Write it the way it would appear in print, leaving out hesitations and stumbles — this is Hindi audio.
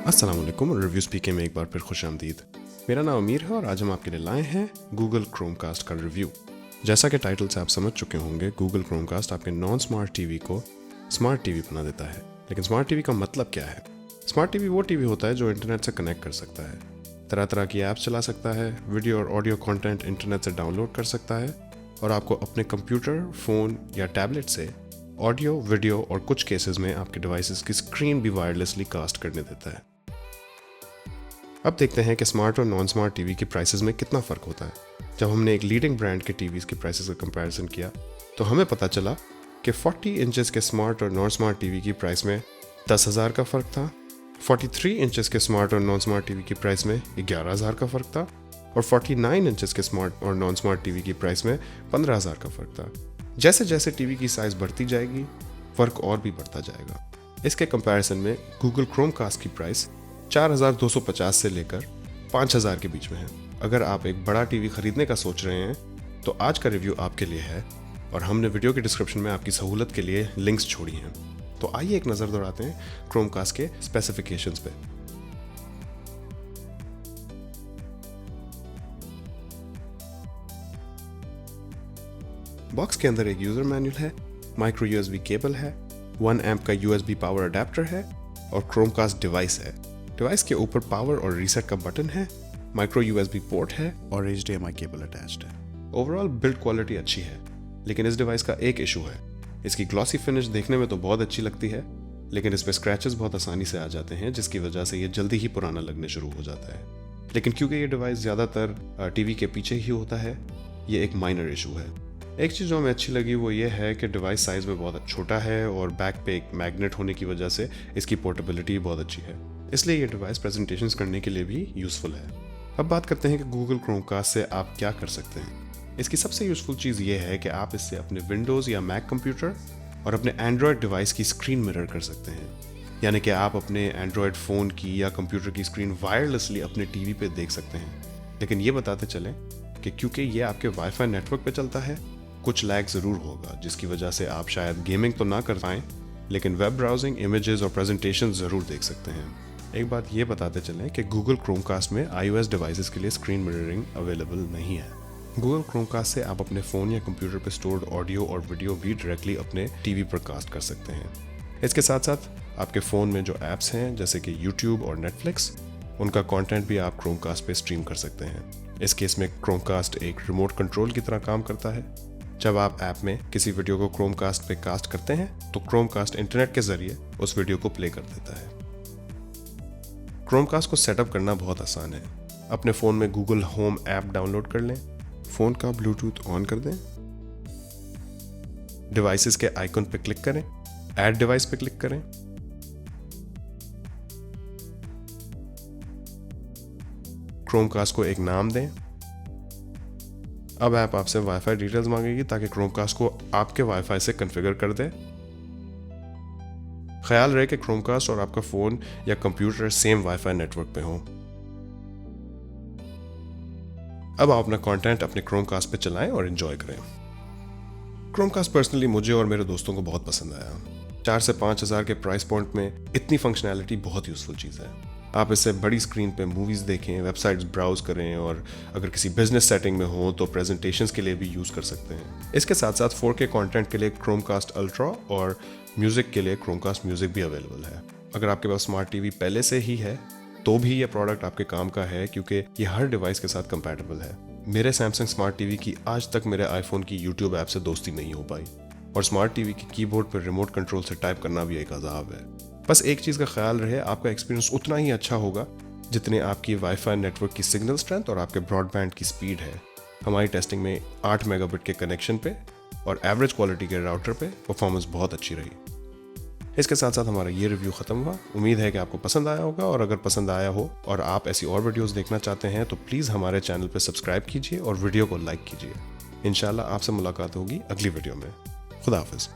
अस्सलाम वालेकुम। रिव्यू स्पीकिंग में एक बार फिर खुश आमदीद। मेरा नाम अमीर है और आज हम आपके लिए लाए हैं गूगल क्रोमकास्ट का रिव्यू। जैसा कि टाइटल से आप समझ चुके होंगे, गूगल क्रोमकास्ट आपके नॉन स्मार्ट टीवी को स्मार्ट टीवी बना देता है। लेकिन स्मार्ट टीवी का मतलब क्या है? स्मार्ट टीवी वो टीवी होता है जो इंटरनेट से कनेक्ट कर सकता है, तरह तरह की ऐप्स चला सकता है, वीडियो और ऑडियो कंटेंट इंटरनेट से डाउनलोड कर सकता है और आपको अपने कंप्यूटर, फ़ोन या टैबलेट से ऑडियो, वीडियो और कुछ केसेस में आपके डिवाइसेस की स्क्रीन भी वायरलेसली कास्ट करने देता है। अब देखते हैं कि स्मार्ट और नॉन स्मार्ट टीवी की प्राइसेस में कितना फ़र्क होता है। जब हमने एक लीडिंग ब्रांड के टीवीज़ की प्राइसेस का कंपैरिजन किया तो हमें पता चला कि 40 इंचेस के स्मार्ट और नॉन स्मार्ट टीवी की प्राइस में 10,000 का फ़र्क था, 43 इंचेस के स्मार्ट और नॉन स्मार्ट टीवी की प्राइस में 11,000 का फ़र्क था और 49 इंचेस के स्मार्ट और नॉन स्मार्ट टीवी की प्राइस में 15,000 का फ़र्क था। जैसे जैसे टीवी की साइज़ बढ़ती जाएगी, फ़र्क और भी बढ़ता जाएगा। इसके कंपैरिजन में गूगल क्रोमकास्ट की प्राइस 4,250 से लेकर 5,000 के बीच में है। अगर आप एक बड़ा टीवी खरीदने का सोच रहे हैं तो आज का रिव्यू आपके लिए है और हमने वीडियो के डिस्क्रिप्शन में आपकी सहूलत के लिए लिंक्स छोड़ी हैं। तो आइए एक नज़र दौड़ाते हैं क्रोमकास्ट के स्पेसिफिकेशंस पे। बॉक्स के अंदर एक यूज़र मैनुअल है, माइक्रो यूएसबी केबल है, 1 एम्प का यूएसबी पावर अडेप्टर है और क्रोमकास्ट डिवाइस है। डिवाइस के ऊपर पावर और रीसेट का बटन है, माइक्रो यूएसबी पोर्ट है और HDMI केबल अटैच्ड है। ओवरऑल बिल्ड क्वालिटी अच्छी है, लेकिन इस डिवाइस का एक इशू है। इसकी ग्लॉसी फिनिश देखने में तो बहुत अच्छी लगती है, लेकिन इस पर स्क्रैचेस बहुत आसानी से आ जाते हैं, जिसकी वजह से ये जल्दी ही पुराना लगने शुरू हो जाता है। लेकिन क्योंकि ये डिवाइस ज़्यादातर टीवी के पीछे ही होता है, ये एक माइनर इशू है। एक चीज़ जो हमें अच्छी लगी वो ये है कि डिवाइस साइज़ में बहुत छोटा है और बैक पे एक मैग्नेट होने की वजह से इसकी पोर्टेबिलिटी बहुत अच्छी है, इसलिए ये डिवाइस प्रेजेंटेशंस करने के लिए भी यूज़फुल है। अब बात करते हैं कि गूगल क्रोमकास्ट से आप क्या कर सकते हैं। इसकी सबसे यूज़फुल चीज़ ये है कि आप इससे अपने विंडोज़ या मैक कंप्यूटर और अपने एंड्रॉयड डिवाइस की स्क्रीन मिरर कर सकते हैं, यानी कि आप अपने एंड्रॉयड फ़ोन की या कंप्यूटर की स्क्रीन वायरलेसली अपने टीवी पे देख सकते हैं। लेकिन ये बताते चलें कि क्योंकि ये आपके वाईफाई नेटवर्क पे चलता है, कुछ लैग ज़रूर होगा, जिसकी वजह से आप शायद गेमिंग तो ना कर पाएँ, लेकिन वेब ब्राउजिंग, इमेजेस और प्रेजेंटेशन ज़रूर देख सकते हैं। एक बात ये बताते चलें कि गूगल क्रोमकास्ट में iOS डिवाइसेस के लिए स्क्रीन मिररिंग अवेलेबल नहीं है। गूगल क्रोमकास्ट से आप अपने फ़ोन या कंप्यूटर पर स्टोर्ड ऑडियो और वीडियो भी डायरेक्टली अपने टीवी पर कास्ट कर सकते हैं। इसके साथ साथ आपके फ़ोन में जो ऐप्स हैं जैसे कि यूट्यूब और नेटफ्लिक्स, उनका कंटेंट भी आप क्रोमकास्ट पे स्ट्रीम कर सकते हैं। इस केस में क्रोमकास्ट एक रिमोट कंट्रोल की तरह काम करता है। जब आप ऐप में किसी वीडियो को क्रोमकास्ट पे कास्ट करते हैं तो क्रोमकास्ट इंटरनेट के ज़रिए उस वीडियो को प्ले कर देता है। क्रोमकास्ट को सेटअप करना बहुत आसान है। अपने फ़ोन में गूगल होम ऐप डाउनलोड कर लें, फ़ोन का ब्लूटूथ ऑन कर दें, डिवाइसेस के आइकन पे क्लिक करें, ऐड डिवाइस पे क्लिक करें, क्रोमकास्ट को एक नाम दें। अब ऐप आपसे वाईफाई डिटेल्स मांगेगी ताकि क्रोमकास्ट को आपके वाईफाई से कॉन्फ़िगर कर दे। ख्याल रहे कि क्रोमकास्ट और आपका फ़ोन या कंप्यूटर सेम वाईफाई नेटवर्क पे हो। अब आप अपना कंटेंट अपने क्रोमकास्ट पे चलाएं और एंजॉय करें। क्रोमकास्ट पर्सनली मुझे और मेरे दोस्तों को बहुत पसंद आया। 4 से 5,000 के प्राइस पॉइंट में इतनी फंक्शनैलिटी बहुत यूज़फुल चीज़ है। आप इससे बड़ी स्क्रीन पे मूवीज़ देखें, वेबसाइट्स ब्राउज़ करें और अगर किसी बिजनेस सेटिंग में हो तो प्रेजेंटेशंस के लिए भी यूज़ कर सकते हैं। इसके साथ साथ 4K कंटेंट के लिए क्रोमकास्ट अल्ट्रा और म्यूज़िक के लिए क्रोमकास्ट म्यूज़िक भी अवेलेबल है। अगर आपके पास स्मार्ट टीवी पहले से ही है तो भी ये प्रोडक्ट आपके काम का है, क्योंकि ये हर डिवाइस के साथ कंपैटिबल है। मेरे सैमसंग स्मार्ट टीवी की आज तक मेरे आईफोन की यूट्यूब ऐप से दोस्ती नहीं हो पाई और स्मार्ट टीवी की कीबोर्ड पर रिमोट कंट्रोल से टाइप करना भी एक अजाब है। बस एक चीज़ का ख्याल रहे, आपका एक्सपीरियंस उतना ही अच्छा होगा जितने आपकी वाईफाई नेटवर्क की सिग्नल स्ट्रेंथ और आपके ब्रॉडबैंड की स्पीड है। हमारी टेस्टिंग में 8 मेगाबिट के कनेक्शन पे और एवरेज क्वालिटी के राउटर पे परफॉर्मेंस बहुत अच्छी रही। इसके साथ साथ हमारा ये रिव्यू ख़त्म हुआ। उम्मीद है कि आपको पसंद आया होगा और अगर पसंद आया हो और आप ऐसी और वीडियोस देखना चाहते हैं तो प्लीज़ हमारे चैनल पर सब्सक्राइब कीजिए और वीडियो को लाइक कीजिए। इंशाल्लाह आपसे मुलाकात होगी अगली वीडियो में। खुदा हाफिज़।